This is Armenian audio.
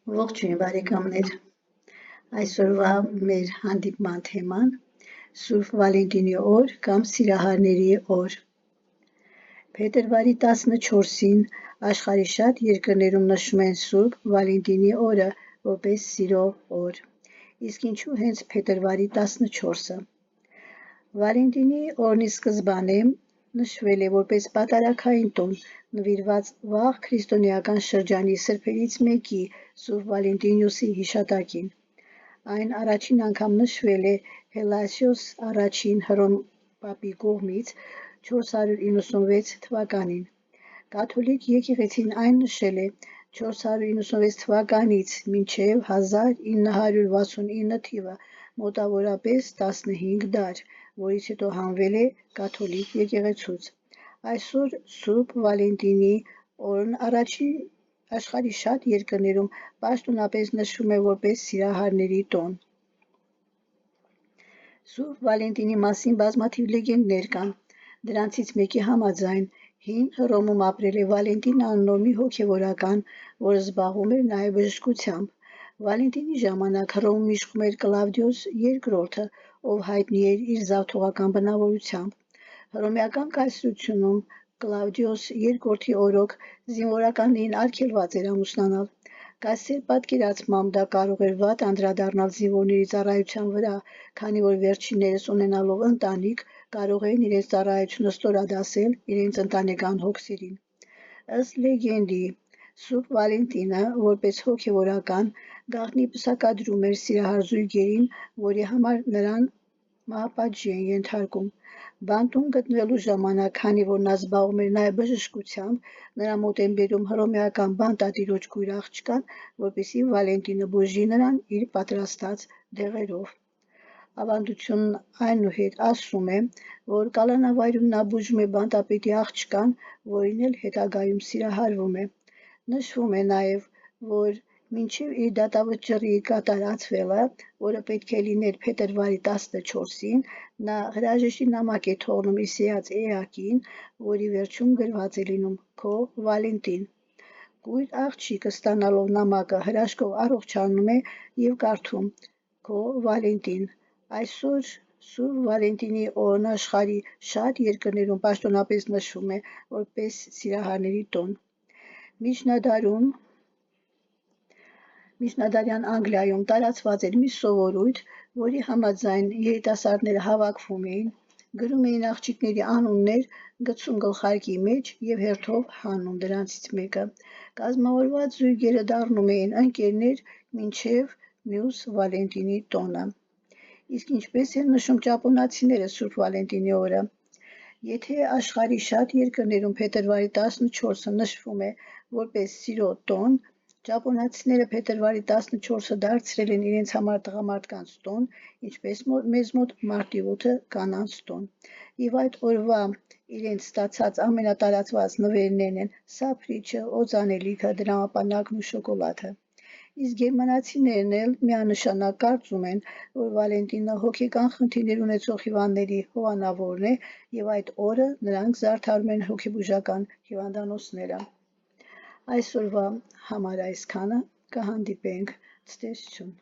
Ողջույն բարեկամներ, այսօրվա մեր հանդիպման թեման Սուրբ Վալենտինի օր կամ Սիրահարների օր։ Փետրվարի 14-ին աշխարհի շատ երկրներում նշում են Սուրբ Վալենտինի օրը որպես սիրո օր։ Իսկ ինչու հենց փետրվարի 14-ը։ Վալենտինի օրնի սկզբանե նշվել է որպես պատարագային տոն, նվիրված վաղ քրիստոնեական շրջանի սրբերից մեկի Սուրբ Վալենտինոսի հիշատակին։ Այն առաջին անգամ նշվել է Հելասիոս առաջին Հռոմ պապի կողմից 496 թվականին։ Կաթոլիկ եկեղեցին այն նշել է 496 թվականից մինչև 1969 թիվը, մոտավորապես 15 դար, որից հետո հանվել է կաթոլիկ եկեղեցուց։ Այսօր Սուրբ Վալենտինի օրն աշխարհի շատ երկրներում պաշտոնապես նշվում է որպես սիրահարների տոն։ Սուրբ Վալենտինի մասին բազմաթիվ լեգենդներ կան։ Դրանցից մեկի համաձայն հին Հռոմում ապրել է Վալենտին անունով մի հոգևորական, որը զբաղվում էր նաև բժշկությամբ։ Վալենտինի ժամանակ Հռոմում իշխում էր Կլավդիոս II, ով հայտնի էր իր զավթողական բնավորությամբ։ Հռոմեական կայսրությունում Կլավդիոս II-ի օրոք զինվորականներին արգելված էր ամուսնանալ։ Կայսեր պատկերացմամբ դա կարող էր վատ անդրադառնալ զինվորների ծառայության վրա, քանի որ վերջիններս ունենալով ընտանիք կարող էին իրենց ծառայությունը ստորադասել իրենց ընտանեկան հոգսերին։ Ըստ լեգենդի, Սուրբ Վալենտինը, որպես հոգևորական, գաղտնի պսակադրում էր սիրահար զույգերին, որի համար նրան մահապատժի են ենթարկում։ Բանտում գտնվելու ժամանակ, քանի որ նա զբաղվում էր նաև բժշկությամբ, նրա մոտ են բերում հռոմեական բանտատիրոջ կույր աղջկան, որպեսզի Վալենտինը բուժի նրան իր պատրաստած դեղերով։ Ավանդությունն այնուհետ ասում է, որ կալանավայրում նա բուժում է բանտապետի աղջկան, որին էլ հետագայում սիրահարվում է։ Նշվում է նաև, որ մինչև իր դատավճռի կատարածվելը, որը պետք է լիներ փետրվարի 14-ին, նա հրաժեշտի նամակ է թողնում իր սիրած էակին, որի վերջում գրված է լինում «Քո Վալենտին»։ Կույր աղջիկը ստանալով նամակը հրաշքով առողջանում է և կարդում «Քո Վալենտին»։ Այսօր Սուրբ Վալենտինի օրն աշխարհի շատ երկրներում պաշտոնապես նշվում է որպես սիրահարների տոն։ Միջնադարյան Անգլիայում տարածված էր մի սովորույթ, որի համաձայն երիտասարդները հավաքվում էին, գրում էին աղջիկների անուններ, գցում գլխարկի մեջ և հերթով հանում դրանցից մեկը։ Կազմավորված զույգերը դառնում էին ընկերներ մինչև մյուս Վալենտինի տոնը։ Իսկ ինչպես են նշում ճապոնացիները Սուրբ Վալենտինի օրը։ Եթե աշխարհի շատ երկրներում փետրվարի 14-ը նշվում է որպես սիրո տոն, ճապոնացիները փետրվարի 14-ը դարձրել են իրենց համար տղամարդկանց տոն, ինչպես մեզ մոտ մարտի 8-ը կանանց տոն։ Եվ այդ օրվա իրենց ստացած ամենատարածված նվերներն են սափրիչը, օծանելիքը, դրամապանակն ու շոկոլադը։ Իսկ գերմանացիներն էլ միանշանակ կարծում են, որ Վալենտինը հոգեկան խնդիրներ ունեցող հիվանդների հովանավորն է և այդ օրը նրանք զարդարում են հոգեբուժական հիվանդանոցները։ Այսօրվա համար այսքանը, կհանդիպենք, ցտեսություն։